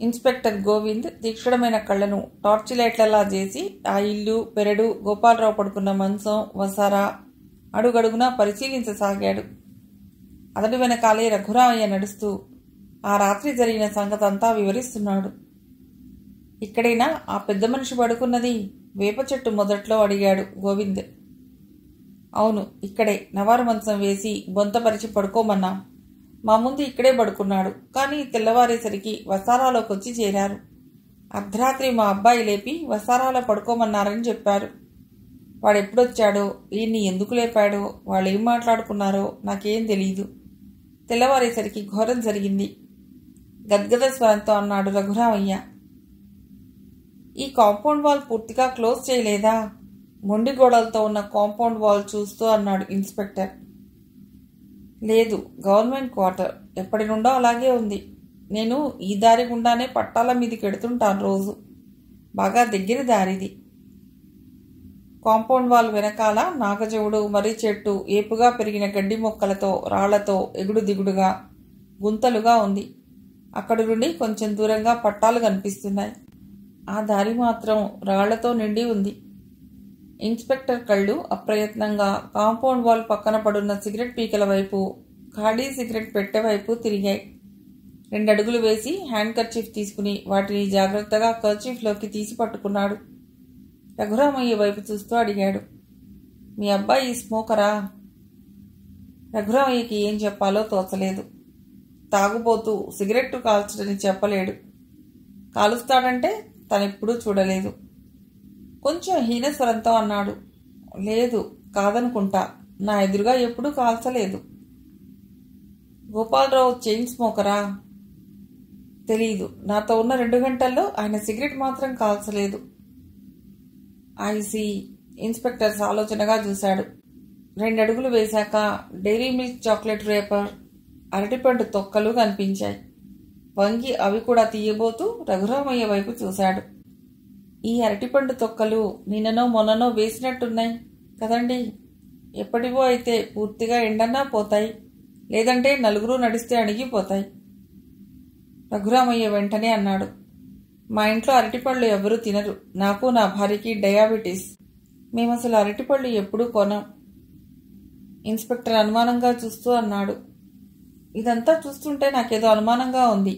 Inspector Govind తీక్షణమైన కళ్ళను torch లైట్లలా చేసి ఆ ఇల్లు, పెరడు, గోపాలరావు పడుకున్న మంచం, వసారా అడుగడుగునా పరిశీలించసాగాడు. అతడి వెనకాలే రఘురామయ్య నడుస్తూ ఆ రాత్రి జరిగిన సంగతంతా వివరిస్తున్నాడు. ఇక్కడైనా ఆ పెద్ద మనిషి పడుకున్నది? వేప చెట్టు మొదట్లో అడిగాడు గోవింద్. అవును, ఇక్కడే నవారు మంచం వేసి బొంతపరిచి పడుకోమన్నాం. మా ముందు ఇక్కడే పడుకున్నాడు. కానీ తెల్లవారేసరికి వసారాలోకొచ్చి చేరారు. అర్ధరాత్రి మా అబ్బాయి లేపి వసారాలో పడుకోమన్నారని చెప్పారు. వాడెప్పుడొచ్చాడో, ఈయన్ని ఎందుకు లేపాడో, వాళ్ళు ఏం మాట్లాడుకున్నారో నాకేం తెలీదు. తెల్లవారేసరికి ఘోరం జరిగింది, గద్గద స్వరంతో అన్నాడు రఘురామయ్య. ఈ కాంపౌండ్ వాల్ పూర్తిగా క్లోజ్ చేయలేదా? మొండి గోడలతో ఉన్న కాంపౌండ్ వాల్ చూస్తూ అన్నాడు ఇన్స్పెక్టర్. లేదు, గవర్నమెంట్ క్వార్టర్ ఎప్పటి నుండో అలాగే ఉంది. నేను ఈ దారి గుండానే పట్టాల మీదకి ఎడుతుంటాను రోజు. బాగా దగ్గర దారిది. కాంపౌండ్ వాల్ వెనకాల నాగజవుడు, మర్రి చెట్టు, ఏపుగా పెరిగిన గడ్డి మొక్కలతో, రాళ్లతో ఎగుడు దిగుడుగా గుంతలుగా ఉంది. అక్కడి నుండి కొంచెం దూరంగా పట్టాలు కనిపిస్తున్నాయి. ఆ దారి మాత్రం రాళ్లతో నిండి ఉంది. ఇన్స్పెక్టర్ కళ్ళు అప్రయత్నంగా కాంపౌండ్ వాల్ పక్కన పడున్న సిగరెట్ పీకల వైపు, ఖాళీ సిగరెట్ పెట్టె వైపు తిరిగాయి. 2 అడుగులు వేసి హ్యాండ్ కర్చీఫ్ తీసుకుని వాటిని జాగ్రత్తగా కర్చీఫ్లోకి తీసి పట్టుకున్నాడు. రఘురామయ్య వైపు చూస్తూ అడిగాడు, మీ అబ్బాయి స్మోకరా? రఘురామయ్యకి ఏం చెప్పాలో తోచలేదు. తాగుబోతూ సిగరెట్టు కాల్చడని చెప్పలేడు. కాలుస్తాడంటే తనెప్పుడూ చూడలేదు. కొంచెం హీనస్వరంతో అన్నాడు, లేదు, కాదనుకుంటా. నా ఎదురుగా ఎప్పుడూ కాల్చలేదు. గోపాలరావు చైన్ స్మోకరా? తెలీదు. నాతో ఉన్న 2 గంటల్లో ఆయన సిగరెట్ మాత్రం కాల్చలేదు. ఐసి. ఇన్స్పెక్టర్ ఆలోచనగా చూశాడు. 2 అడుగులు వేశాక డైరీ మిల్క్ చాక్లెట్ రేపర్, అరటిపండు తొక్కలు కనిపించాయి. వంగి అవి కూడా తీయబోతూ రఘురామయ్య వైపు చూశాడు. ఈ అరటిపండు తొక్కలు నిన్ననో మొన్ననో వేసినట్టున్నాయి కదండి. ఎప్పటివో అయితే పూర్తిగా ఎండన్నా పోతాయి, లేదంటే నలుగురు నడిస్తే అణిగిపోతాయి. రఘురామయ్య వెంటనే అన్నాడు, మా ఇంట్లో అరటిపళ్ళు ఎవరూ తినరు. నాకు నా భార్యకి డయాబెటీస్. మేమసలు అరటిపళ్ళు ఎప్పుడూ కొనం. ఇన్స్పెక్టర్ అనుమానంగా చూస్తూ అన్నాడు. ఇదంతా చూస్తుంటే నాకేదో అనుమానంగా ఉంది.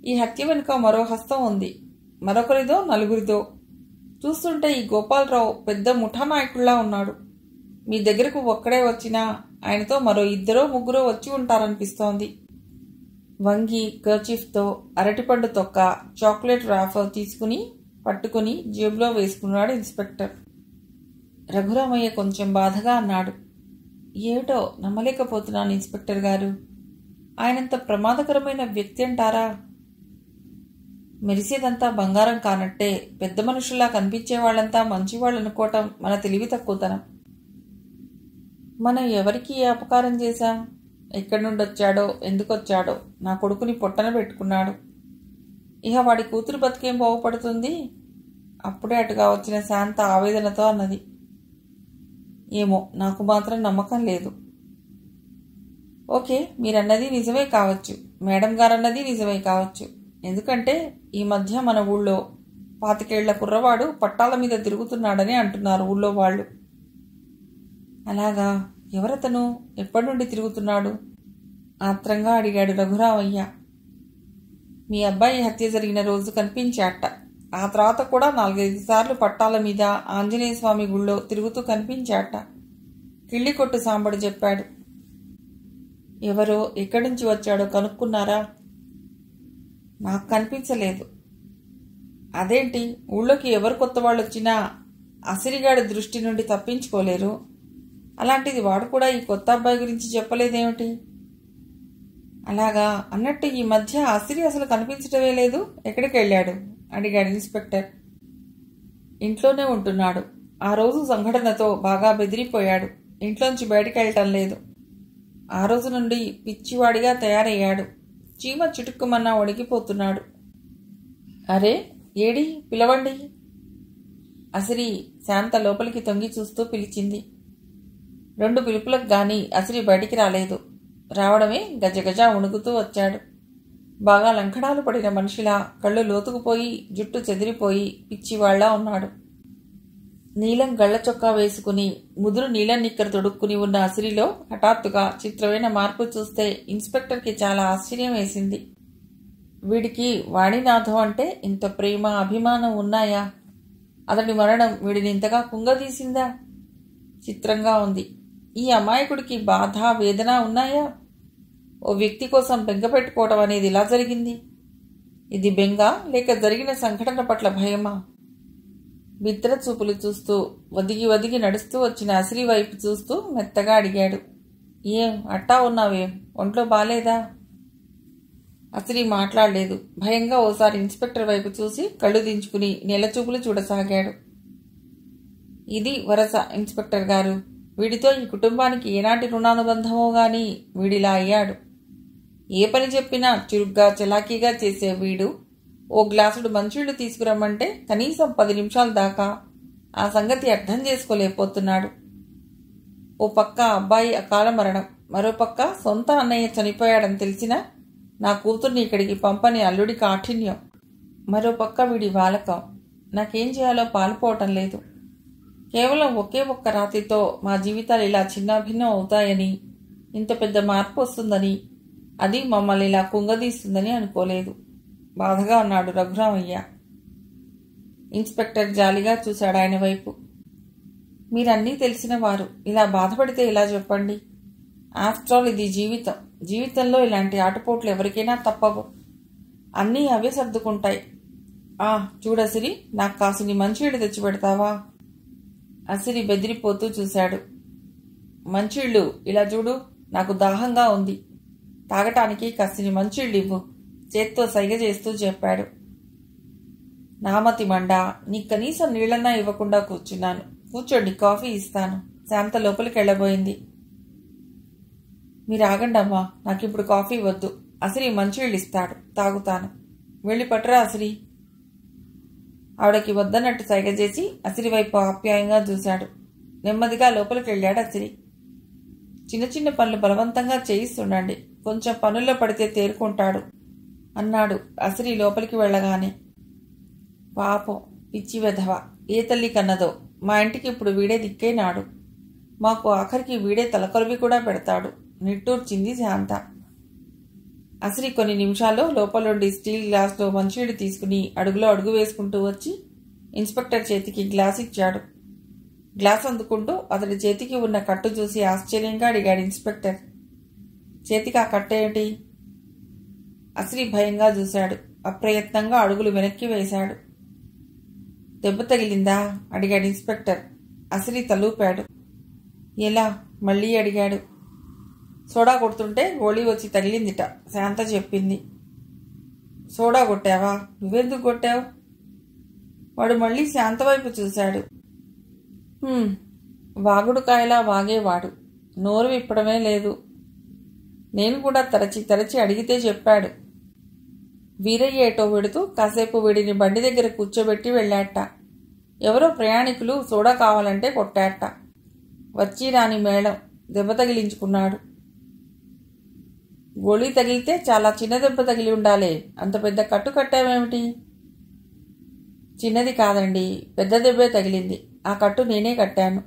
ఈ హత్య వెనుక మరో హస్తం ఉంది. మరొకరిదో నలుగురిదో. చూస్తుంటే ఈ గోపాలరావు పెద్ద ముఠా నాయకుల్లా ఉన్నాడు. మీ దగ్గరకు ఒక్కడే వచ్చినా ఆయనతో మరో 2-3 వచ్చి ఉంటారనిపిస్తోంది. వంగి కర్చీఫ్తో అరటిపండు తొక్క, చాక్లెట్ రాఫర్ తీసుకుని పట్టుకుని జేబులో వేసుకున్నాడు ఇన్స్పెక్టర్. రఘురామయ్య కొంచెం బాధగా అన్నాడు, ఏమిటో నమ్మలేకపోతున్నాను ఇన్స్పెక్టర్ గారు. ఆయనంత ప్రమాదకరమైన వ్యక్తి అంటారా? మెరిసేదంతా బంగారం కానట్టే పెద్ద మనుషుల్లా కనిపించే వాళ్ళంతా మంచివాళ్ళు అనుకోవటం మన తెలివి తక్కువతనం. మనం ఎవరికి ఏ అపకారం చేశాం? ఎక్కడి నుండి వచ్చాడో, ఎందుకొచ్చాడో నా కొడుకుని పొట్టన పెట్టుకున్నాడు. ఇహ వాడి కూతురు బతికేం బాగుపడుతుంది? అప్పుడే అటుగా వచ్చిన శాంత ఆవేదనతో అన్నది. ఏమో, నాకు మాత్రం నమ్మకం లేదు. ఓకే, మీరన్నది నిజమే కావచ్చు, మేడం గారన్నది నిజమే కావచ్చు. ఎందుకంటే ఈ మధ్య మన ఊళ్ళో 25 ఏళ్ల కుర్రవాడు పట్టాల మీద తిరుగుతున్నాడని అంటున్నారు ఊళ్ళో వాళ్ళు. అలాగా? ఎవరతను? ఎప్పటి నుండి తిరుగుతున్నాడు? ఆత్రంగా అడిగాడు రఘురామయ్య. మీ అబ్బాయి హత్య జరిగిన రోజు కనిపించాట. ఆ తర్వాత కూడా 4-5 సార్లు పట్టాల మీద ఆంజనేయ స్వామి గుళ్ళో తిరుగుతూ కనిపించాట. కిళ్ళికొట్టు సాంబడు చెప్పాడు. ఎవరో, ఎక్కడి నుంచి వచ్చాడో కనుక్కున్నారా? నాకు కనిపించలేదు. అదేంటి, ఊళ్ళోకి ఎవరు కొత్త వాళ్ళు వచ్చినా అసిరిగాడి దృష్టి నుండి తప్పించుకోలేరు. అలాంటిది వాడు కూడా ఈ కొత్త అబ్బాయి గురించి చెప్పలేదేమిటి? అలాగా? అన్నట్టు ఈ మధ్య అసిరి అసలు కనిపించటమే లేదు. ఎక్కడికి వెళ్ళాడు? అడిగాడు ఇన్స్పెక్టర్. ఇంట్లోనే ఉంటున్నాడు. ఆ రోజు సంఘటనతో బాగా బెదిరిపోయాడు. ఇంట్లోంచి బయటికి వెళ్ళటం లేదు. ఆ రోజు నుండి పిచ్చివాడిగా తయారయ్యాడు. చీమ చిటుక్కుమన్నా వణికిపోతున్నాడు. అరే, ఏడి, పిలవండి. అసిరి శాంత లోపలికి తొంగి చూస్తూ పిలిచింది. 2 పిలుపులకు గాని అసిరి బయటికి రాలేదు. రావడమే గజగజ ఉణుకుతూ వచ్చాడు. బాగా లంకడాలు పడిన మనిషిలా కళ్ళు లోతుకుపోయి జుట్టు చెదిరిపోయి పిచ్చివాళ్లా ఉన్నాడు. నీలం గళ్ల చొక్కా వేసుకుని ముదురు నీలం నిక్కర తొడుక్కుని ఉన్న అసిరిలో హఠాత్తుగా చిత్రమైన మార్పు చూస్తే ఇన్స్పెక్టర్కి చాలా ఆశ్చర్యం వేసింది. వీడికి వాణినాథం అంటే ఇంత ప్రేమ అభిమానం ఉన్నాయా? అతడి మరణం వీడిని ఇంతగా కుంగదీసిందా? చిత్రంగా ఉంది. ఈ అమాయకుడికి బాధ వేదన ఉన్నాయా? ఓ వ్యక్తి కోసం బెంగ పెట్టుకోవడం అనేది ఇలా జరిగింది. ఇది బెంగ లేక జరిగిన సంఘటన పట్ల భయమా? బిత్తర చూపులు చూస్తూ వదిగి వదిగి నడుస్తూ వచ్చిన అసిరి వైపు చూస్తూ మెత్తగా అడిగాడు, ఏం అట్టా ఉన్నావేం? ఒంట్లో బాలేదా? అసిరి మాట్లాడలేదు. భయంగా ఓసారి ఇన్స్పెక్టర్ వైపు చూసి కళ్ళు దించుకుని నెలచూపులు చూడసాగాడు. ఇది వరస ఇన్స్పెక్టర్ గారు. వీడితో ఈ కుటుంబానికి ఏనాటి రుణానుబంధమో గాని వీడిలా అయ్యాడు. ఏ పని చెప్పినా చురుగ్గా చలాకీగా చేసే వీడు ఓ గ్లాసుడు మంచిళ్ళు తీసుకురమ్మంటే కనీసం 10 నిమిషాల దాకా ఆ సంగతి అర్థం చేసుకోలేకపోతున్నాడు. ఓ పక్క అబ్బాయి అకాల మరణం, మరో పక్క సొంత అన్నయ్య చనిపోయాడని తెలిసినా నా కూతుర్ని ఇక్కడికి పంపని అల్లుడి కాఠిన్యం, మరో పక్క వీడి వాలకం. నాకేం చేయాలో పాలుపోవటం లేదు. కేవలం ఒకే ఒక్క రాత్రితో మా జీవితాలు ఇలా చిన్నాభిన్నం అవుతాయని, ఇంత పెద్ద మార్పు వస్తుందని, అది మమ్మల్ని ఇలా కుంగదీస్తుందని అనుకోలేదు. బాధగా అన్నాడు రఘురామయ్య. ఇన్స్పెక్టర్ జాలిగా చూశాడు ఆయన వైపు. మీరన్నీ తెలిసిన వారు, ఇలా బాధపడితే ఇలా చెప్పండి. ఆఫ్టర్ ఆల్ ఇది జీవితం. జీవితంలో ఇలాంటి ఆటపోట్లు ఎవరికైనా తప్పవు. అన్నీ అవే సర్దుకుంటాయి. చూడసిరి, నాకు కాసిని మంచినీళ్ళు తెచ్చిపెడతావా? అసిరి బెదిరిపోతూ చూశాడు. మంచిళ్ళు ఇలా చూడు, నాకు దాహంగా ఉంది. తాగటానికి కాసిని మంచిళ్ళు ఇవ్వు, చేత్తో సైగ చేస్తూ చెప్పాడు. నామతి మండా, నీకు కనీసం నీళ్లన్నా ఇవ్వకుండా కూర్చున్నాను. కూర్చోండి, కాఫీ ఇస్తాను. శాంత లోపలికి వెళ్ళబోయింది. మీరు ఆగండమ్మా, నాకిప్పుడు కాఫీ వద్దు. అసిరి మంచిళ్ళు ఇస్తాడు, తాగుతాను. వెళ్ళి పట్టురా అసిరి. ఆవిడకి వద్దన్నట్టు సైగ చేసి అసిరి వైపు ఆప్యాయంగా చూశాడు. నెమ్మదిగా లోపలికి వెళ్ళాడు అసిరి. చిన్న చిన్న పనులు బలవంతంగా చేయిస్తుండండి, కొంచెం పనుల్లో పడితే తేరుకుంటాడు అన్నాడు అసిరి లోపలికి వెళ్ళగానే. పాపం పిచ్చి వెధవ, ఏ తల్లి కన్నదో. మా ఇంటికి ఇప్పుడు వీడే దిక్కేనాడు. మాకు ఆఖరికి వీడే తలకొరివి కూడా పెడతాడు నిట్టూర్చింది శాంత. అసిరి కొన్ని నిమిషాల్లో లోపలుండి స్టీల్ గ్లాస్లో మంచినీళ్ళు తీసుకుని అడుగులో అడుగు వేసుకుంటూ వచ్చి ఇన్స్పెక్టర్ చేతికి గ్లాస్ ఇచ్చాడు. గ్లాస్ అందుకుంటూ అతడి చేతికి ఉన్న కట్టు చూసి ఆశ్చర్యంగా అడిగాడు ఇన్స్పెక్టర్. చేతికి ఆ కట్టేమిటి? అసిరి భయంగా చూశాడు. అప్రయత్నంగా అడుగులు వెనక్కి వేశాడు. దెబ్బ తగిలిందా? అడిగాడు ఇన్స్పెక్టర్. అసిరి తలూపాడు. ఎలా? మళ్ళీ అడిగాడు. సోడా కొడుతుంటే గోళీ వచ్చి తగిలిందిట, శాంత చెప్పింది. సోడా కొట్టావా? నువ్వెందుకు కొట్టావు? వాడు మళ్ళీ శాంత వైపు చూశాడు. వాగుడుకాయలా వాగేవాడు, నోరు విప్పడమే లేదు. నేను కూడా తరచి తరచి అడిగితే చెప్పాడు. వీరయ్య ఏటో వెడుతూ కాసేపు వీడిని బండి దగ్గర కూర్చోబెట్టి వెళ్ళాట. ఎవరో ప్రయాణికులు సోడా కావాలంటే కొట్టాట. వచ్చి రాని మేళం, దెబ్బ తగిలించుకున్నాడు. గోళీ తగిలితే చాలా చిన్న దెబ్బ తగిలి ఉండాలే, అంత పెద్ద కట్టు కట్టావేమిటి? చిన్నది కాదండి, పెద్ద దెబ్బే తగిలింది. ఆ కట్టు నేనే కట్టాను.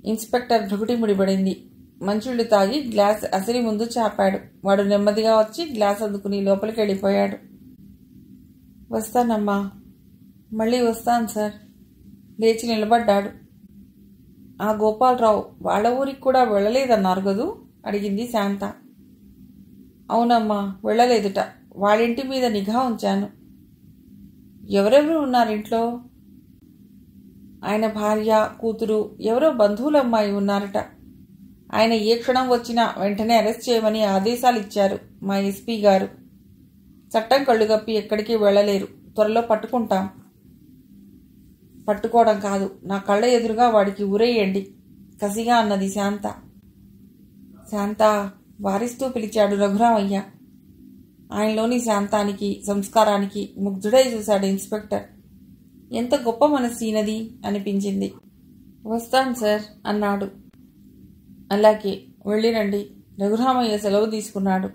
ఇన్స్పెక్టర్ భృగుటి ముడిపడింది. మంచిళ్ళు తాగి గ్లాస్ అసిరి ముందు చాపాడు. వాడు నెమ్మదిగా వచ్చి గ్లాస్ అందుకుని లోపలికి వెళ్ళిపోయాడు. వస్తానమ్మా. మళ్ళీ వస్తాను సార్. లేచి నిలబడ్డాడు. ఆ గోపాలరావు వాళ్ళ ఊరికి కూడా వెళ్ళలేదన్నారు కదూ? అడిగింది శాంత. అవునమ్మా, వెళ్ళలేదుట. వాళ్ళింటి మీద నిఘా ఉంచాను. ఎవరెవరు ఉన్నారింట్లో? ఆయన భార్య, కూతురు, ఎవరో బంధువులమ్మాయి ఉన్నారట. ఆయన ఏ క్షణం వచ్చినా వెంటనే అరెస్ట్ చేయమని ఆదేశాలు ఇచ్చారు మా ఎస్పీ గారు. చట్టం కళ్ళుగప్పి ఎక్కడికి వెళ్ళలేరు. త్వరలో పట్టుకుంటాం. పట్టుకోవడం కాదు, నా కళ్ళ ఎదురుగా వాడికి ఊరేయండి, కసిగా అన్నది శాంత. శాంత వారిస్తూ పిలిచాడు రఘురామయ్య. ఆయనలోని శాంతానికి, సంస్కారానికి ముగ్ధుడై చూశాడు ఇన్స్పెక్టర్. ఎంత గొప్ప మనసు ఈయనది అనిపించింది. వస్తాను సార్ అన్నాడు. అలాగే, వెళ్ళిరండి. రఘురామయ్య సెలవు తీసుకున్నాడు.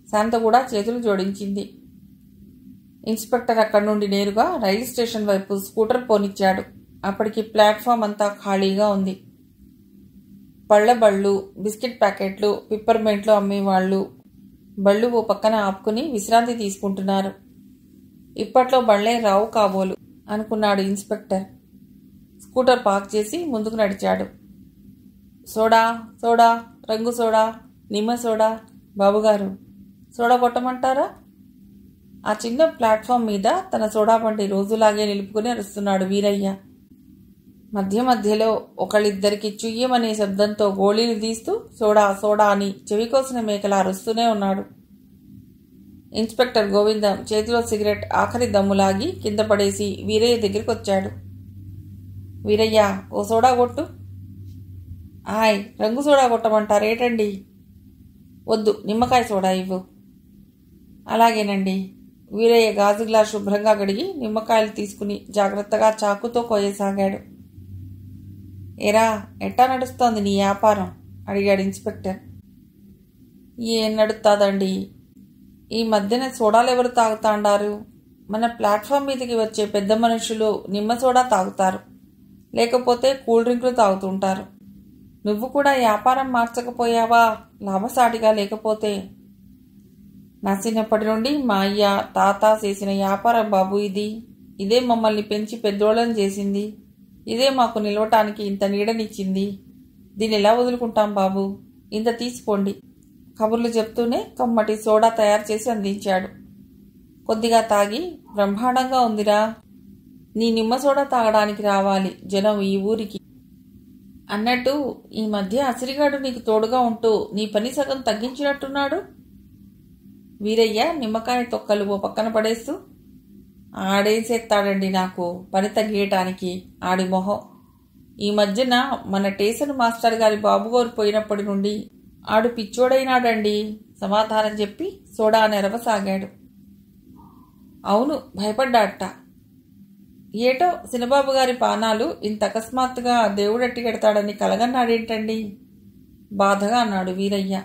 శాంత కూడా చేతులు జోడించింది. ఇన్స్పెక్టర్ అక్కడి నుండి నేరుగా రైలు స్టేషన్ వైపు స్కూటర్ పోనిచ్చాడు. అప్పటికి ప్లాట్ఫామ్ అంతా ఖాళీగా ఉంది. పళ్ళ బళ్ళు, బిస్కెట్ ప్యాకెట్లు, పిప్పర్మెంట్లు అమ్మేవాళ్ళు బళ్ళు ఓ పక్కన ఆపుకుని విశ్రాంతి తీసుకుంటున్నారు. ఇప్పట్లో బళ్లే రావు కాబోలు అనుకున్నాడు ఇన్స్పెక్టర్. స్కూటర్ పార్క్ చేసి ముందుకు నడిచాడు. సోడా, సోడా, రంగు సోడా, నిమ్మ సోడా, బాబుగారు సోడా కొట్టమంటారా? ఆ చిన్న ప్లాట్ఫామ్ మీద తన సోడా బండి రోజులాగే నిలుపుకుని అరుస్తున్నాడు వీరయ్య. మధ్య మధ్యలో ఒకళ్ళిద్దరికి చుయ్యమనే శబ్దంతో గోళీలు తీస్తూ సోడా సోడా అని చెవికోసిన మేకలా అరుస్తూనే ఉన్నాడు. ఇన్స్పెక్టర్ గోవిందం చేతిలో సిగరెట్ ఆఖరి దమ్ములాగి కింద పడేసి వీరయ్య దగ్గరికి వచ్చాడు. వీరయ్య, ఓ సోడా కొట్టు. ఆయ్, రంగు సోడా కొట్టమంటారేటండి? వద్దు, నిమ్మకాయ సోడా ఇవ్వు. అలాగేనండి. వీరయ్య గాజు గ్లాస్ శుభ్రంగా కడిగి నిమ్మకాయలు తీసుకుని జాగ్రత్తగా చాకుతో కోయసాగాడు. ఏరా, ఎట్టా నడుస్తోంది నీ వ్యాపారం? అడిగాడు ఇన్స్పెక్టర్. ఏం నడుస్తాదండి, ఈ మధ్యన సోడాలు ఎవరు తాగుతాండారు? మన ప్లాట్ఫామ్ మీదకి వచ్చే పెద్ద మనుషులు నిమ్మ సోడా తాగుతారు, లేకపోతే కూల్ డ్రింకులు తాగుతుంటారు. నువ్వు కూడా వ్యాపారం మార్చకపోయావా లాభసాటిగా? లేకపోతే నా చిన్నప్పటి నుండి మా అయ్య తాత చేసిన వ్యాపారం బాబు ఇది. ఇదే మమ్మల్ని పెంచి పెద్దోళ్ళని చేసింది. ఇదే మాకు నిలవటానికి ఇంత నీడనిచ్చింది. దీన్ని ఎలా వదులుకుంటాం బాబు? ఇంత తీసుకోండి. కబుర్లు చెప్తూనే కమ్మటి సోడా తయారు చేసి అందించాడు. కొద్దిగా తాగి, బ్రహ్మాండంగా ఉందిరా, నీ నిమ్మ సోడా తాగడానికి రావాలి జనం ఈ ఊరికి అన్నట్టు ఈ మధ్య అసిరిగాడు నీకు తోడుగా ఉంటూ నీ పని సగం తగ్గించినట్టున్నాడు. వీరయ్య నిమ్మకాయ తొక్కలు ఓ పక్కన పడేస్తూ, ఆడేం చేస్తాడండి నాకు పని తగ్గేయటానికి, ఆడి మొహం. ఈ మధ్యన మన టేషన్ మాస్టర్ గారి బాబుగారు పోయినప్పటి నుండి ఆడు పిచ్చోడైనాడండి సమాధానం చెప్పి సోడా నెరవసాగాడు. అవును, భయపడ్డాట. ఏటో సినబాబు గారి పానాలు ఇంత అకస్మాత్తుగా దేవుడట్టి కడతాడని కలగన్నాడేంటండి? బాధగా అన్నాడు వీరయ్య.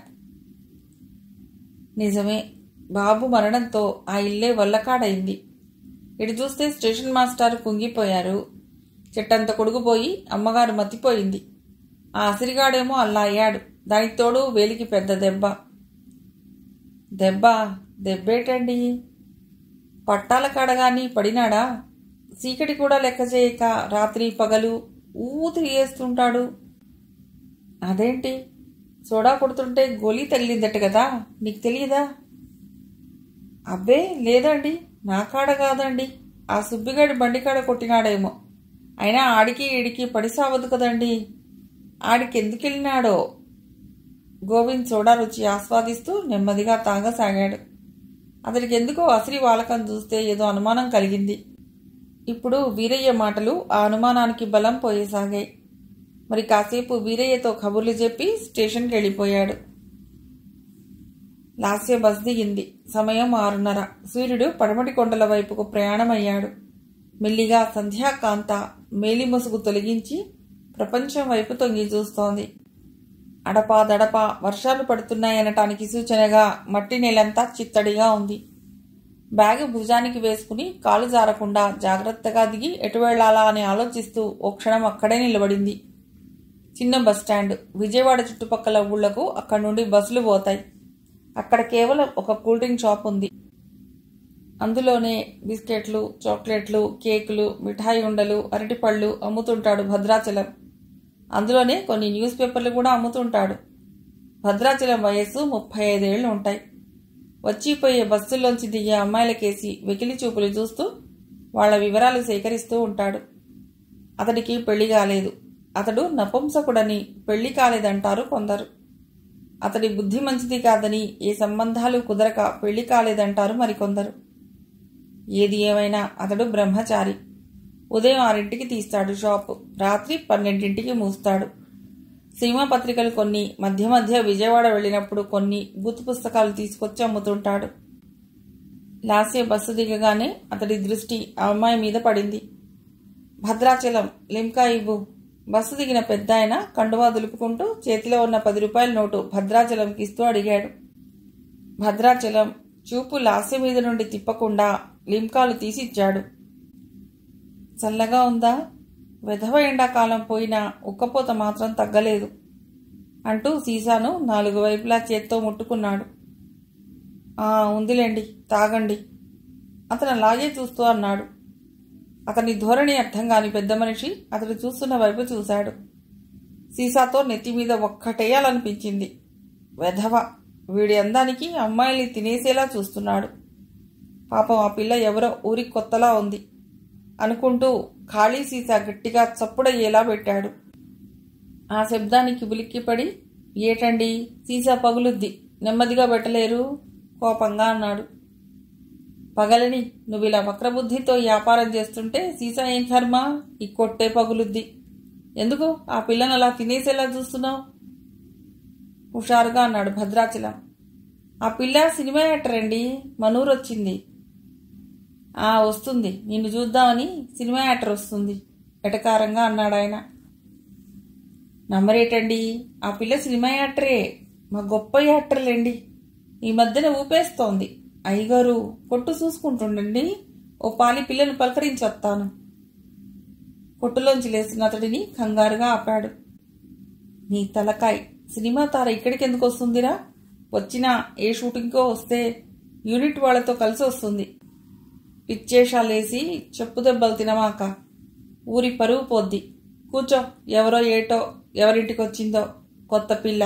నిజమే, బాబు మరణంతో ఆ ఇల్లే వల్లకాడైంది. ఇటు చూస్తే స్టేషన్ మాస్టారు కుంగిపోయారు. చెట్టంత కొడుకుపోయి అమ్మగారు మతిపోయింది. ఆ అసిరిగాడేమో అల్లా అయ్యాడు. దానికి తోడు వేలికి పెద్ద దెబ్బ. దెబ్బేటండి? పట్టాల కాడగాని పడినాడా? చీకటి కూడా లెక్క చేయక రాత్రి పగలు తిరిగేస్తుంటాడు. అదేంటి, సోడా కొడుతుంటే గోలీ తగిలిందట కదా, నీకు తెలియదా? అబ్బే లేదండి, నా కాడ కాదండి, ఆ సుబ్బిగాడి బండికాడ కొట్టినాడేమో. అయినా ఆడికి ఈడికి పడి సావదు కదండి. ఆడికి ఎందుకు వెళ్ళినాడో. గోవింద్ సోడా రుచి ఆస్వాదిస్తూ నెమ్మదిగా తాగసాగాడు. అతడికి ఎందుకో అసిరి వాలకం చూస్తే ఏదో అనుమానం కలిగింది. ఇప్పుడు వీరయ్య మాటలు ఆ అనుమానానికి బలం పోయేసాగాయి. మరి కాసేపు వీరయ్యతో కబుర్లు చెప్పి స్టేషన్కి వెళ్ళిపోయాడు. లాస్య బస్ దిగింది. సమయం 6:30. సూర్యుడు పడమటి కొండల వైపుకు ప్రయాణమయ్యాడు. మెల్లిగా సంధ్యాకాంత మేలి ముసుగు తొలగించి ప్రపంచం వైపు తొంగి చూస్తోంది. అడపాదడపా వర్షాలు పడుతున్నాయనటానికి సూచనగా మట్టి నేలంతా చిత్తడిగా ఉంది. బ్యాగు భుజానికి వేసుకుని కాలు జారకుండా జాగ్రత్తగా దిగి ఎటు వెళ్లాలా అని ఆలోచిస్తూ ఓ క్షణం అక్కడే నిలబడింది. చిన్న బస్టాండ్. విజయవాడ చుట్టుపక్కల ఊళ్లకు అక్కడి నుండి బస్సులు పోతాయి. అక్కడ కేవలం ఒక కూల్ డ్రింక్ షాప్ ఉంది. అందులోనే బిస్కెట్లు, చాక్లెట్లు, కేకులు, మిఠాయి ఉండలు, అరటిపళ్ళు అమ్ముతుంటాడు భద్రాచలం. అందులోనే కొన్ని న్యూస్ పేపర్లు కూడా అమ్ముతుంటాడు. భద్రాచలం వయస్సు 35 ఏళ్లు ఉంటాయి. వచ్చిపోయే బస్సుల్లోంచి దిగే అమ్మాయిలకేసి వెకిలి చూపులు చూస్తూ వాళ్ల వివరాలు సేకరిస్తూ ఉంటాడు. అతడికి పెళ్లి కాలేదు. అతడు నపుంసకుడని పెళ్లి కాలేదంటారు కొందరు. అతడి బుద్ధి మంచిది కాదని ఏ సంబంధాలు కుదరక పెళ్లి కాలేదంటారు మరికొందరు. ఏది ఏమైనా అతడు బ్రహ్మచారి. ఉదయం 6ంటికి తీస్తాడు షాపు, రాత్రి 12ంటికి మూస్తాడు. సినిమా పత్రికలు కొన్ని, మధ్య మధ్య విజయవాడ వెళ్ళినప్పుడు కొన్ని బూత్ పుస్తకాలు తీసుకొచ్చి అమ్ముతుంటాడు. లాస్య బస్సు దిగగానే అతడి దృష్టి ఆ అమ్మాయి మీద పడింది. భద్రాచలం, లిమ్కా ఇవ్వు. బస్సు దిగిన పెద్ద ఆయన కండువా దులుపుకుంటూ చేతిలో ఉన్న 10 రూపాయల నోటు భద్రాచలంకి ఇస్తూ అడిగాడు. భద్రాచలం చూపు లాస్య మీద నుండి తిప్పకుండా లింకాలు తీసిచ్చాడు. చల్లగా ఉందా? వెధవ ఎండాకాలం పోయినా ఉక్కపోత మాత్రం తగ్గలేదు అంటూ సీసాను 4 వైపులా చేత్తో ముట్టుకున్నాడు. ఉందిలేండి, తాగండి అతను అలాగే చూస్తూ అన్నాడు. అతని ధోరణి అర్థం కాని పెద్ద మనిషి అతడు చూస్తున్న వైపు చూశాడు. సీసాతో నెత్తిమీద ఒక్కటేయాలనిపించింది. వెధవ, వీడి అందానికి అమ్మాయిల్ని తినేసేలా చూస్తున్నాడు. పాపం ఆ పిల్ల ఎవరో ఊరికి కొత్తలా ఉంది అనుకుంటూ ఖాళీ సీసా గట్టిగా చప్పుడయ్యేలా పెట్టాడు. ఆ శబ్దానికి ఉలిక్కిపడి, ఏటండి, సీసా పగులుద్ది, నెమ్మదిగా పెట్టలేరు కోపంగా అన్నాడు. పగలని, నువ్విలా వక్రబుద్ధితో వ్యాపారం చేస్తుంటే సీసా ఏం కర్మ, ఈ కొట్టే పగులుద్ది. ఎందుకు ఆ పిల్లను అలా తినేసేలా చూస్తున్నావు? హుషారుగా అన్నాడు భద్రాచలం. ఆ పిల్ల సినిమా యాక్టర్ అండి, మనూరు వచ్చింది. వస్తుంది, నిన్ను చూద్దామని సినిమా యాక్టర్ వస్తుంది ఎటకారంగా అన్నాడు ఆయన. నమ్మరేటండి, ఆ పిల్ల సినిమా యాక్టరే, మా గొప్ప యాక్టర్లేండి, ఈ మధ్యన ఊపేస్తోంది. అయ్యగారు కొట్టు చూసుకుంటుండండి, ఓ పాలి పిల్లను పలకరించి వస్తాను. కొట్టులోంచి లేచిన అతడిని కంగారుగా ఆపాడు. నీ తలకాయ్, సినిమా తార ఇక్కడికి ఎందుకు వస్తుందిరా? వచ్చినా ఏ షూటింగ్కో వస్తే యూనిట్ వాళ్లతో కలిసి వస్తుంది. పిచ్చేషాలేసి చెప్పు దెబ్బలు తినమాక, ఊరి పరువు పోద్ది. కూర్చో, ఎవరో ఏటో ఎవరింటికి వచ్చిందో కొత్త పిల్ల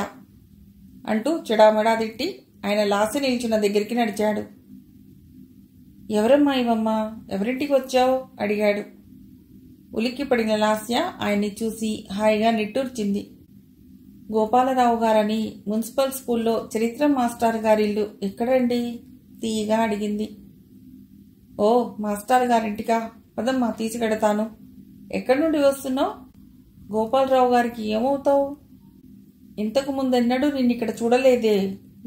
అంటూ చెడామెడా తిట్టి ఆయన లాస్య నిల్చున్న దగ్గరికి నడిచాడు. ఎవరమ్మా ఇవమ్మా, ఎవరింటికి వచ్చావు అడిగాడు. ఉలిక్కిపడిన లాస్య ఆయన్ని చూసి హాయిగా నిట్టూర్చింది. గోపాలరావు గారని మున్సిపల్ స్కూల్లో చరిత్ర మాస్టర్ గారిల్లు ఎక్కడండి తీయగా అడిగింది. ఓ, మాస్టర్ గారింటికా, పదమ్మా తీసుకెడతాను. ఎక్కడి నుండి వస్తున్నావు? గోపాలరావు గారికి ఏమవుతావు? ఇంతకు ముందెన్నడూ నిన్నిక్కడ చూడలేదే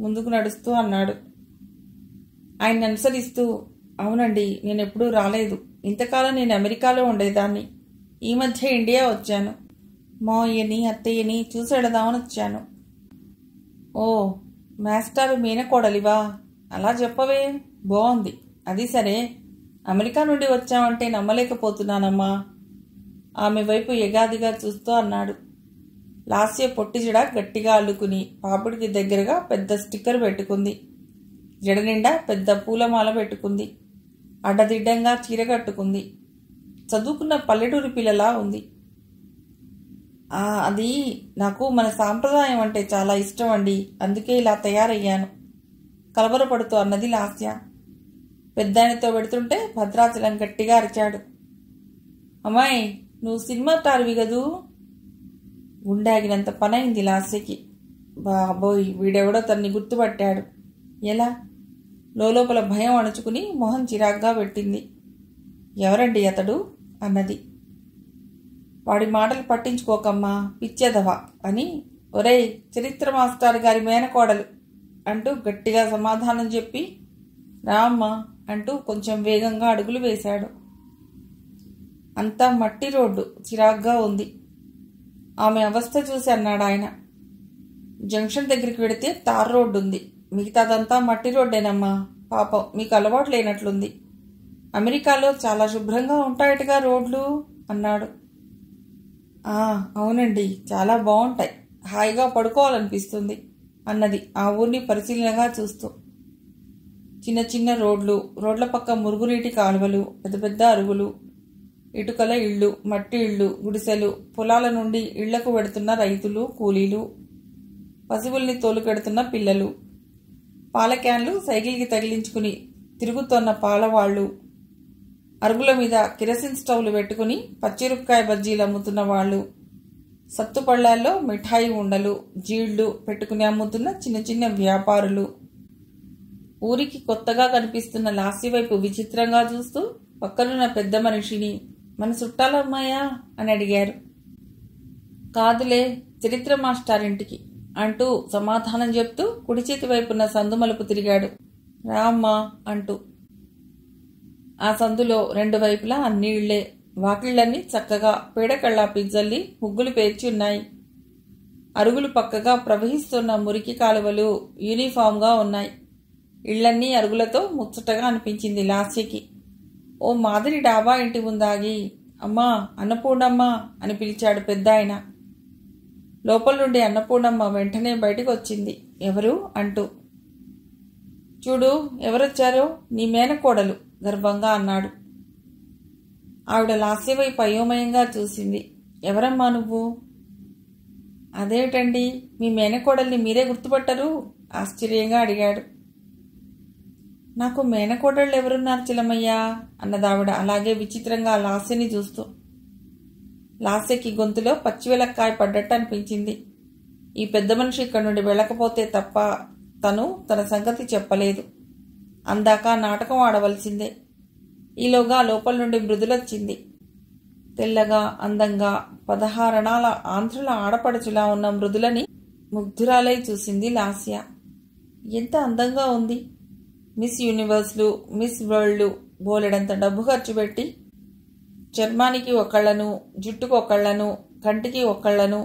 ముందుకు నడుస్తూ అన్నాడు. ఆయన అనుసరిస్తూ, అవునండి, నేనెప్పుడూ రాలేదు. ఇంతకాలం నేను అమెరికాలో ఉండేదాన్ని. ఈ మధ్య ఇండియా వచ్చాను. మావయ్యని అత్తయ్యని చూసెడదామని వచ్చాను. ఓ, మాస్టారు మీనకోడలివా? అలా చెప్పవే, బాగుంది. అది సరే, అమెరికా నుండి వచ్చావంటే నమ్మలేకపోతున్నానమ్మా ఆమె వైపు ఎగాదిగా చూస్తూ అన్నాడు. లాస్య పొట్టిజడ గట్టిగా అల్లుకుని పాపుడికి దగ్గరగా పెద్ద స్టిక్కర్ పెట్టుకుంది. జడ నిండా పెద్ద పూలమాల పెట్టుకుంది. అడ్డదిడ్డంగా చీర కట్టుకుంది. చదువుకున్న పల్లెటూరి పిల్లలా ఉంది. అది నాకు మన సాంప్రదాయం అంటే చాలా ఇష్టం అండి, అందుకే ఇలా తయారయ్యాను కలవరపడుతూ అన్నది లాస్య. పెద్దాయనతో పెడుతుంటే భద్రాచలం గట్టిగా అరిచాడు. అమ్మాయి, నువ్వు సినిమా తారువి గదూ? గుండాగినంత పనైంది లాస్యకి. బాబోయ్, వీడెవడో తన్ని గుర్తుపట్టాడు. ఎలా? లోపల భయం అణుచుకుని మొహం చిరాగ్గా పెట్టింది. ఎవరండి అతడు అన్నది. వాడి మాటలు పట్టించుకోకమ్మా, పిచ్చెదవా అని. ఒరేయ్, చరిత్ర మాస్టర్ గారి మేనకోడలు అంటూ గట్టిగా సమాధానం చెప్పి రామ్మా అంటూ కొంచెం వేగంగా అడుగులు వేశాడు. అంతా మట్టి రోడ్డు, చిరాగ్గా ఉంది. ఆమె అవస్థ చూసి అన్నాడు ఆయన. జంక్షన్ దగ్గరికి వెడితే తార్ రోడ్డు ఉంది, మిగతాదంతా మట్టి రోడ్డేనమ్మా. పాపం మీకు అలవాటు లేనట్లుంది. అమెరికాలో చాలా శుభ్రంగా ఉంటాయటగా రోడ్లు అన్నాడు. అవునండి, చాలా బాగుంటాయి, హాయిగా పడుకోవాలనిపిస్తుంది అన్నది ఆ ఊరిని పరిశీలనగా చూస్తూ. చిన్న చిన్న రోడ్లు, రోడ్ల పక్క మురుగునీటి కాలువలు, పెద్ద పెద్ద అరుగులు, ఇటుకల ఇళ్ళు, మట్టి ఇళ్ళు, గుడిసెలు, పొలాల నుండి ఇళ్లకు వెడుతున్న రైతులు, కూలీలు, పశువుల్ని తోలుకెడుతున్న పిల్లలు, పాల క్యాన్లు సైకిల్కి తగిలించుకుని తిరుగుతోన్న పాలవాళ్లు, అరుగుల మీద కిరసిన్ స్టవ్లు పెట్టుకుని పచ్చిరుక్కాయ బజ్జీలు అమ్ముతున్న వాళ్ళు, సత్తుపళ్లాల్లో మిఠాయి ఉండలు, జీళ్లు పెట్టుకుని అమ్ముతున్న చిన్న చిన్న వ్యాపారులు. ఊరికి కొత్తగా కనిపిస్తున్న లాస్య వైపు విచిత్రంగా చూస్తూ పక్కనున్న పెద్ద మనిషిని, మన చుట్టాలమ్మాయా అని అడిగారు. కాదులే, చరిత్ర మాస్టారింటికి అంటూ సమాధానం చెప్తూ కుడి చేతి వైపున్న సందు మలుపు తిరిగాడు. రామ్మా అంటూ. ఆ సందులో 2 వైపులా అన్ని ఇళ్లే. వాకిళ్లన్నీ చక్కగా పేడకళ్ళాపి జల్లి ముగ్గులు పేర్చి ఉన్నాయి. అరుగులు పక్కగా ప్రవహిస్తున్న మురికి కాలువలు యూనిఫామ్గా ఉన్నాయి. ఇళ్లన్నీ అరుగులతో ముచ్చటగా అనిపించింది లాస్యకి. ఓ మాదిరి డాబా ఇంటి ముందాగి అమ్మా అన్నపూర్ణమ్మ అని పిలిచాడు పెద్ద ఆయన. లోపల నుండి అన్నపూర్ణమ్మ వెంటనే బయటికి వచ్చింది. ఎవరు అంటూ. చూడు ఎవరొచ్చారో, నీ మేనకోడలు గర్వంగా అన్నాడు. ఆవిడ లాస్య వైపు అయోమయంగా చూసింది. ఎవరమ్మా నువ్వు? అదేమిటండి, మీ మేనకోడల్ని మీరే గుర్తుపట్టరు? ఆశ్చర్యంగా అడిగాడు. నాకు మేనకోడళ్ళు ఎవరున్నారు చిలమయ్యా అన్నదావిడ అలాగే విచిత్రంగా లాస్యని చూస్తూ. లాస్యకి గొంతులో పచ్చివెలక్కాయ పడ్డట్టు అనిపించింది. ఈ పెద్ద మనిషి ఇక్కడి నుండి వెళ్ళకపోతే తప్ప తను తన సంగతి చెప్పలేదు. అందాక నాటకం ఆడవలసిందే. ఈలోగా లోపల నుండి మృదులొచ్చింది. తెల్లగా అందంగా 16 అణాల ఆంధ్రుల ఆడపడుచులా ఉన్న మృదులని ముగ్ధురాలై చూసింది లాస్య. ఎంత అందంగా ఉంది! మిస్ యూనివర్స్లు, మిస్ వరల్డ్లు బోలెడంత డబ్బు ఖర్చు పెట్టి చర్మానికి ఒకళ్లను, జుట్టుకు ఒకళ్లను, కంటికి ఒకళ్లను,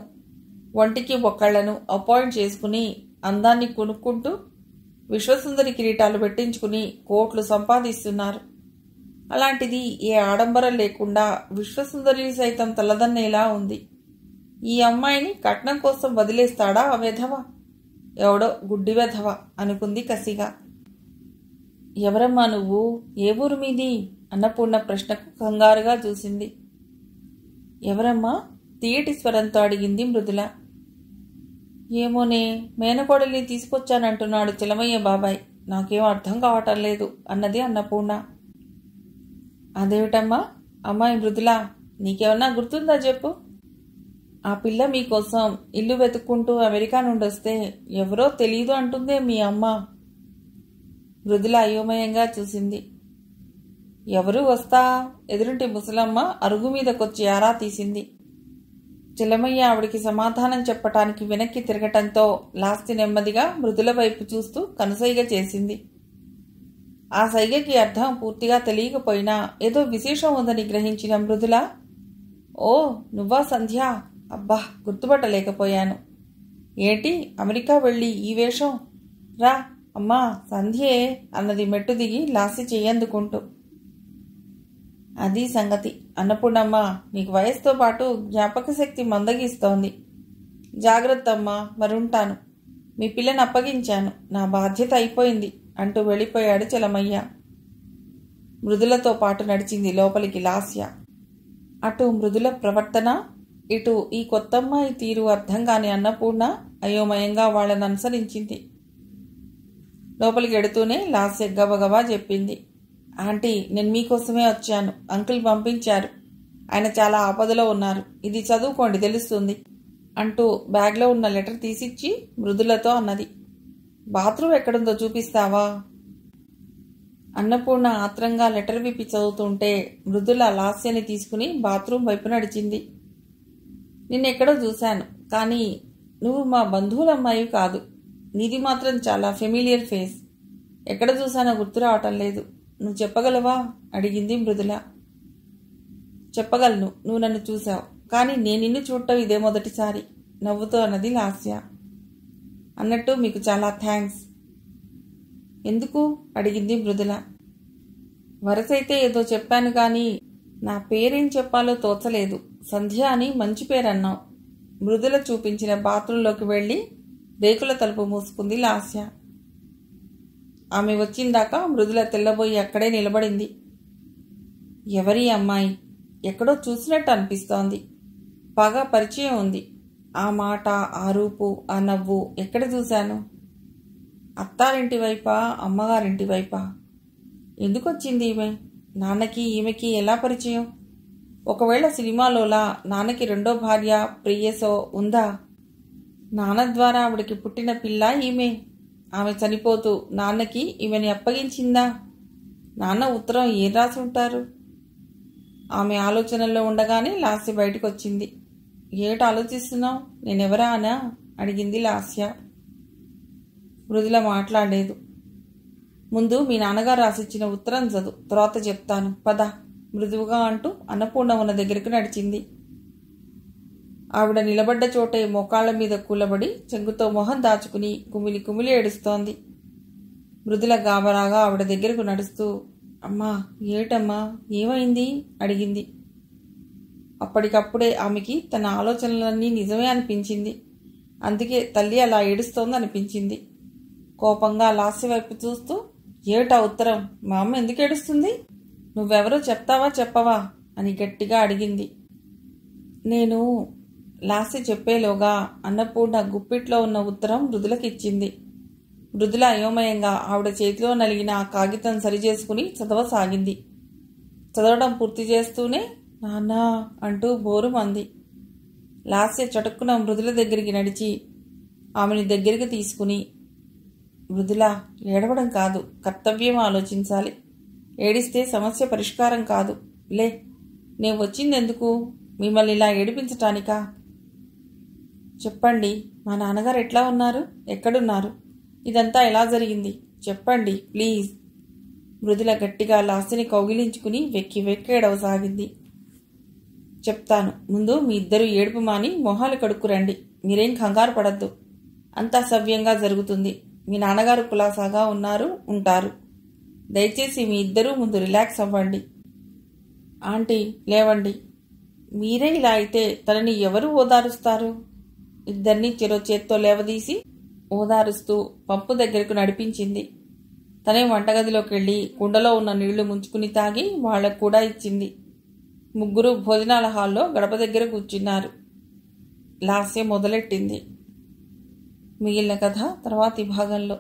ఒంటికి ఒకళ్లను అపాయింట్ చేసుకుని అందాన్ని కొనుక్కుంటూ విశ్వసుందరి కిరీటాలు పెట్టించుకుని కోట్లు సంపాదిస్తున్నారు. అలాంటిది ఏ ఆడంబరం లేకుండా విశ్వసుందరి సైతం తలదన్నేలా ఉంది. ఈ అమ్మాయిని కట్నం కోసం వదిలేస్తాడా ఆ వెధవ? ఎవడో గుడ్డి వెధవ అనుకుంది కసిగా. ఎవరమ్మా నువ్వు? ఏ ఊరు మీది? అన్నపూర్ణ ప్రశ్నకు కంగారుగా చూసింది. ఎవరమ్మా? తీయటి స్వరంతో అడిగింది మృదుల. ఏమోనే, మేనకోడల్ని తీసుకొచ్చానంటున్నాడు చిలమయ్య బాబాయ్. నాకేం అర్థం కావటం లేదు అన్నది అన్నపూర్ణ. అదేమిటమ్మా? అమ్మాయి మృదుల, నీకేమన్నా గుర్తుందా చెప్పు. ఆ పిల్ల మీకోసం ఇల్లు వెతుక్కుంటూ అమెరికా నుండి వస్తే ఎవరో తెలీదు అంటుందే మీ అమ్మ. మృదుల అయోమయంగా చూసింది. ఎవరు వస్తా? ఎదురుంటి ముసలమ్మ అరుగు మీదకొచ్చి ఆరా తీసింది. చిలమయ్య ఆవిడికి సమాధానం చెప్పటానికి వెనక్కి తిరగటంతో లాస్తి నెమ్మదిగా మృదుల వైపు చూస్తూ కనుసైగ చేసింది. ఆ సైగకి అర్థం పూర్తిగా తెలియకపోయినా ఏదో విశేషం ఉందని గ్రహించిన మృదుల, ఓ నువ్వా సంధ్య? అబ్బా, గుర్తుపట్టలేకపోయాను. ఏంటి అమెరికా వెళ్ళి ఈ వేషం? రా అమ్మా సంధ్యే అన్నది మెట్టు దిగి లాస్య చెయ్యందుకుంటూ. అది సంగతి. అన్నపూర్ణమ్మ, నీకు వయసుతో పాటు జ్ఞాపక శక్తి మందగిస్తోంది. జాగ్రత్త అమ్మా, మరుంటాను. మీ పిల్లని అప్పగించాను, నా బాధ్యత అయిపోయింది అంటూ వెళ్ళిపోయాడు చలమయ్య. మృదులతో పాటు నడిచింది లోపలికి లాస్య. అటు మృదుల ప్రవర్తన, ఇటు ఈ కొత్తమ్మాయి తీరు అర్థం కాని అన్నపూర్ణ అయోమయంగా వాళ్ళని అనుసరించింది. లోపలికి ఎడుతూనే లాస్య గబగబా చెప్పింది. ఆంటీ, నేను మీకోసమే వచ్చాను. అంకుల్ పంపించారు. ఆయన చాలా ఆపదలో ఉన్నారు. ఇది చదువుకోండి, తెలుస్తుంది అంటూ బ్యాగ్లో ఉన్న లెటర్ తీసిచ్చి మృదులతో అన్నది. బాత్రూమ్ ఎక్కడుందో చూపిస్తావా? అన్నపూర్ణ ఆత్రంగా లెటర్ విప్పి చదువుతుంటే మృదుల లాస్యని తీసుకుని బాత్రూమ్ వైపు నడిచింది. నిన్నెక్కడో చూశాను, కానీ నువ్వు మా బంధువులమ్మాయి కాదు. నీది మాత్రం చాలా ఫెమిలియర్ ఫేస్. ఎక్కడ చూశానో గుర్తు రావటం లేదు. నువ్వు చెప్పగలవా? అడిగింది మృదుల. చెప్పగలను, నువ్వు నన్ను చూశావు, కానీ నేను నిన్ను చూడటం ఇదే మొదటిసారి నవ్వుతూ అన్నది లాస్య. అన్నట్టు మీకు చాలా థ్యాంక్స్. ఎందుకు? అడిగింది మృదుల. వరసైతే ఏదో చెప్పాను కానీ నా పేరేం చెప్పాలో తోచలేదు. సంధ్య అని మంచి పేరన్నావు. మృదుల చూపించిన బాత్రూంలోకి వెళ్ళి రేకుల తలుపు మూసుకుంది లాస్య. ఆమె వచ్చిందాకా మృదుల తెల్లబోయి అక్కడే నిలబడింది. ఎవరి అమ్మాయి? ఎక్కడో చూసినట్టు అనిపిస్తోంది. బాగా పరిచయం ఉంది. ఆ మాట, ఆ రూపు, ఆ నవ్వు ఎక్కడ చూశాను? అత్తారింటి వైపా, అమ్మగారింటి వైపా? ఎందుకొచ్చింది ఈమె? నాన్నకి ఈమెకి ఎలా పరిచయం? ఒకవేళ సినిమాలోలా నాన్నకి రెండో భార్య ప్రియసో ఉందా? నాన్న ద్వారా ఆవిడకి పుట్టిన పిల్ల ఈమె. ఆమె చనిపోతూ నాన్నకి ఈమెని అప్పగించిందా? నాన్న ఉత్తరం ఏం రాసి ఉంటారు? ఆమె ఆలోచనల్లో ఉండగానే లాస్య బయటకు వచ్చింది. ఏమిటి ఆలోచిస్తున్నావు? నేనెవరా అనా? అడిగింది లాస్య. మృదుల మాట్లాడలేదు. ముందు మీ నాన్నగారు రాసిచ్చిన ఉత్తరం చదువు, తర్వాత చెప్తాను, పద మృదువుగా అంటూ అన్నపూర్ణ ఉన్న దగ్గరకు నడిచింది. ఆవిడ నిలబడ్డ చోటే మోకాళ్ల మీద కూలబడి చెంగుతో మొహం దాచుకుని కుమిలి కుమిలి ఏడుస్తోంది. మృదుల గాబరాగా ఆవిడ దగ్గరకు నడుస్తూ, అమ్మా ఏటమ్మా ఏమైంది అడిగింది. అప్పటికప్పుడే ఆమెకి తన ఆలోచనలన్నీ నిజమే అనిపించింది. అందుకే తల్లి అలా ఏడుస్తోందనిపించింది. కోపంగా లాస్య వైపు చూస్తూ, ఏటా ఉత్తరం? మా అమ్మ ఎందుకు ఏడుస్తుంది? నువ్వెవరో చెప్తావా చెప్పవా అని గట్టిగా అడిగింది. నేను లాస్య చెప్పేలోగా అన్నపూర్ణ గుప్పిట్లో ఉన్న ఉత్తరం మృదులకిచ్చింది. మృదుల అయోమయంగా ఆవిడ చేతిలో నలిగిన ఆ కాగితం సరిచేసుకుని చదవసాగింది. చదవడం పూర్తి చేస్తూనే నాన్నా అంటూ బోరుమంది. లాస్య చటుక్కున మృదుల దగ్గరికి నడిచి ఆమెని దగ్గరికి తీసుకుని, మృదుల ఏడవడం కాదు, కర్తవ్యం ఆలోచించాలి. ఏడిస్తే సమస్య పరిష్కారం కాదు. లే, నేను వచ్చిందెందుకు? మిమ్మల్ని ఇలా ఏడిపించటానికా? చెప్పండి, మా నాన్నగారు ఎట్లా ఉన్నారు? ఎక్కడున్నారు? ఇదంతా ఎలా జరిగింది? చెప్పండి ప్లీజ్. మృదుల గట్టిగా లాస్యని కౌగిలించుకుని వెక్కి ఏడవసాగింది. చెప్తాను, ముందు మీ ఇద్దరు ఏడుపు మాని మొహాలు కడుక్కురండి. మీరేం కంగారు పడద్దు. అంతా సవ్యంగా జరుగుతుంది. మీ నాన్నగారు కులాసాగా ఉంటారు. దయచేసి మీ ఇద్దరూ ముందు రిలాక్స్ అవ్వండి. ఆంటీ లేవండి. మీరే ఇలా అయితే తనని ఎవరు ఓదారుస్తారు? ఇద్దరినీ చెరో చేత్తో లేవదీసి ఓదారుస్తూ పంపు దగ్గరకు నడిపించింది. తనే వంటగదిలోకి వెళ్ళి కుండలో ఉన్న నీళ్లు ముంచుకుని తాగి వాళ్లకు కూడా ఇచ్చింది. ముగ్గురు భోజనాల హాల్లో గడప దగ్గర కూర్చున్నారు. లాస్య మొదలెట్టింది. మిగిలిన కథ తర్వాతి భాగంలో.